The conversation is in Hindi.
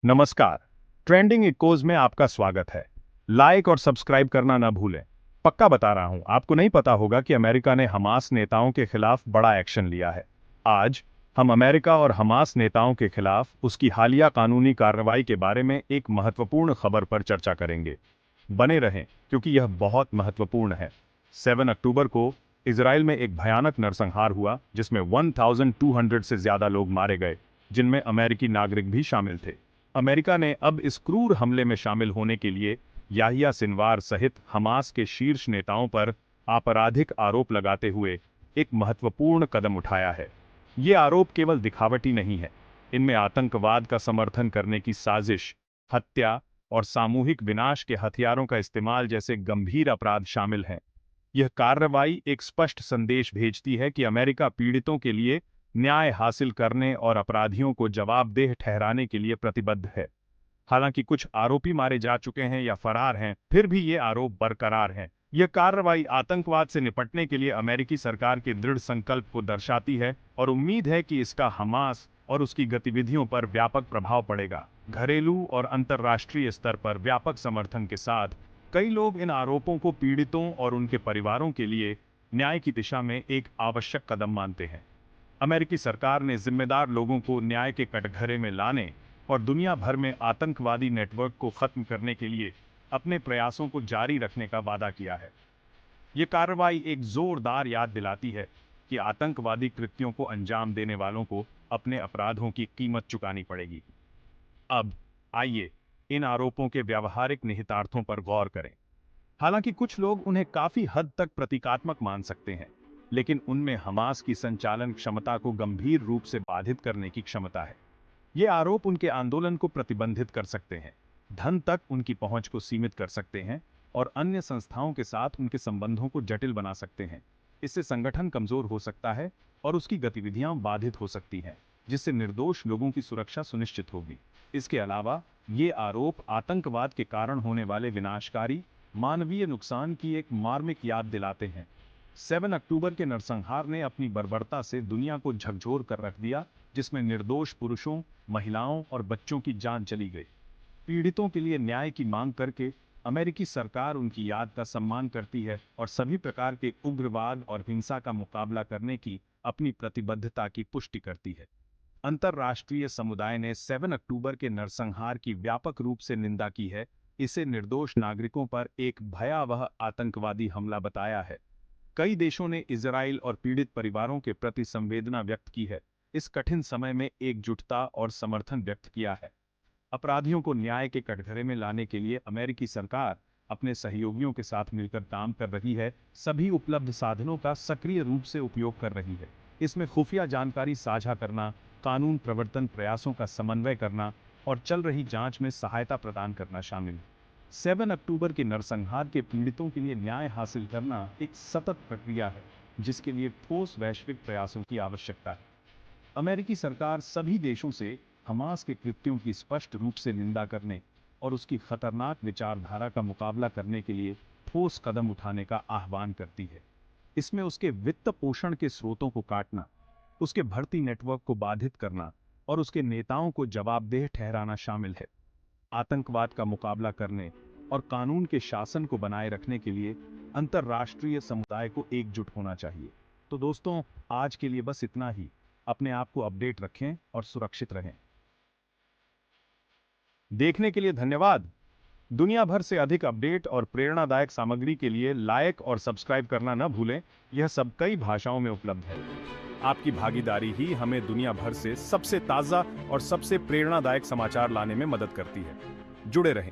नमस्कार। ट्रेंडिंग इकोज में आपका स्वागत है। लाइक और सब्सक्राइब करना ना भूलें। पक्का बता रहा हूं, आपको नहीं पता होगा कि अमेरिका ने हमास नेताओं के खिलाफ बड़ा एक्शन लिया है। आज हम अमेरिका और हमास नेताओं के खिलाफ उसकी हालिया कानूनी कार्रवाई के बारे में एक महत्वपूर्ण खबर पर चर्चा करेंगे। बने रहें, क्योंकि यह बहुत महत्वपूर्ण है। 7 अक्टूबर को इजराइल में एक भयानक नरसंहार हुआ, जिसमें 1200 से ज्यादा लोग मारे गए, जिनमें अमेरिकी नागरिक भी शामिल थे। अमेरिका ने अब इस क्रूर हमले में शामिल होने के लिए याहिया सिनवार सहित हमास के शीर्ष नेताओं पर आपराधिक आरोप लगाते हुए एक महत्वपूर्ण कदम उठाया है। ये आरोप केवल दिखावटी नहीं है, इनमें आतंकवाद का समर्थन करने की साजिश, हत्या और सामूहिक विनाश के हथियारों का इस्तेमाल जैसे गंभीर अपराध शामिल हैं। यह कार्रवाई एक स्पष्ट संदेश भेजती है कि अमेरिका पीड़ितों के लिए न्याय हासिल करने और अपराधियों को जवाबदेह ठहराने के लिए प्रतिबद्ध है। हालांकि कुछ आरोपी मारे जा चुके हैं या फरार हैं, फिर भी ये आरोप बरकरार हैं। यह कार्रवाई आतंकवाद से निपटने के लिए अमेरिकी सरकार के दृढ़ संकल्प को दर्शाती है और उम्मीद है कि इसका हमास और उसकी गतिविधियों पर व्यापक प्रभाव पड़ेगा। घरेलू और अंतर्राष्ट्रीय स्तर पर व्यापक समर्थन के साथ कई लोग इन आरोपों को पीड़ितों और उनके परिवारों के लिए न्याय की दिशा में एक आवश्यक कदम मानते हैं। अमेरिकी सरकार ने जिम्मेदार लोगों को न्याय के कटघरे में लाने और दुनिया भर में आतंकवादी नेटवर्क को खत्म करने के लिए अपने प्रयासों को जारी रखने का वादा किया है। ये कार्रवाई एक जोरदार याद दिलाती है कि आतंकवादी कृत्यों को अंजाम देने वालों को अपने अपराधों की कीमत चुकानी पड़ेगी। अब आइए इन आरोपों के व्यावहारिक निहितार्थों पर गौर करें। हालांकि कुछ लोग उन्हें काफी हद तक प्रतीकात्मक मान सकते हैं, लेकिन उनमें हमास की संचालन क्षमता को गंभीर रूप से बाधित करने की क्षमता है। ये आरोप उनके आंदोलन को प्रतिबंधित कर सकते हैं, धन तक उनकी पहुंच को सीमित कर सकते हैं और अन्य संस्थाओं के साथ उनके संबंधों को जटिल बना सकते हैं। इससे संगठन कमजोर हो सकता है और उसकी गतिविधियां बाधित हो सकती हैं, जिससे निर्दोष लोगों की सुरक्षा सुनिश्चित होगी। इसके अलावा ये आरोप आतंकवाद के कारण होने वाले विनाशकारी मानवीय नुकसान की एक मार्मिक याद दिलाते हैं। 7 अक्टूबर के नरसंहार ने अपनी बर्बरता से दुनिया को झकझोर कर रख दिया, जिसमें निर्दोष पुरुषों, महिलाओं और बच्चों की जान चली गई। पीड़ितों के लिए न्याय की मांग करके अमेरिकी सरकार उनकी याद का सम्मान करती है और सभी प्रकार के उग्रवाद और हिंसा का मुकाबला करने की अपनी प्रतिबद्धता की पुष्टि करती है। अंतर्राष्ट्रीय समुदाय ने 7 अक्टूबर के नरसंहार की व्यापक रूप से निंदा की है, इसे निर्दोष नागरिकों पर एक भयावह आतंकवादी हमला बताया है। कई देशों ने इजराइल और पीड़ित परिवारों के प्रति संवेदना व्यक्त की है, इस कठिन समय में एकजुटता और समर्थन व्यक्त किया है। अपराधियों को न्याय के कटघरे में लाने के लिए अमेरिकी सरकार अपने सहयोगियों के साथ मिलकर काम कर रही है, सभी उपलब्ध साधनों का सक्रिय रूप से उपयोग कर रही है। इसमें खुफिया जानकारी साझा करना, कानून प्रवर्तन प्रयासों का समन्वय करना और चल रही जांच में सहायता प्रदान करना शामिल है। 7 अक्टूबर के नरसंहार के पीड़ितों के लिए न्याय हासिल करना एक सतत प्रक्रिया है, जिसके लिए ठोस वैश्विक प्रयासों की आवश्यकता है। अमेरिकी सरकार सभी देशों से हमास के कृत्यों की स्पष्ट रूप से निंदा करने और उसकी खतरनाक विचारधारा का मुकाबला करने के लिए ठोस कदम उठाने का आह्वान करती है। इसमें उसके वित्त पोषण के स्रोतों को काटना, उसके भर्ती नेटवर्क को बाधित करना और उसके नेताओं को जवाबदेह ठहराना शामिल है। आतंकवाद का मुकाबला करने और कानून के शासन को बनाए रखने के लिए अंतर्राष्ट्रीय समुदाय को एकजुट होना चाहिए। तो दोस्तों, आज के लिए बस इतना ही। अपने आप को अपडेट रखें और सुरक्षित रहें। देखने के लिए धन्यवाद। दुनिया भर से अधिक अपडेट और प्रेरणादायक सामग्री के लिए लाइक और सब्सक्राइब करना न भूलें। यह सब कई भाषाओं में उपलब्ध है। आपकी भागीदारी ही हमें दुनिया भर से सबसे ताजा और सबसे प्रेरणादायक समाचार लाने में मदद करती है। जुड़े रहें।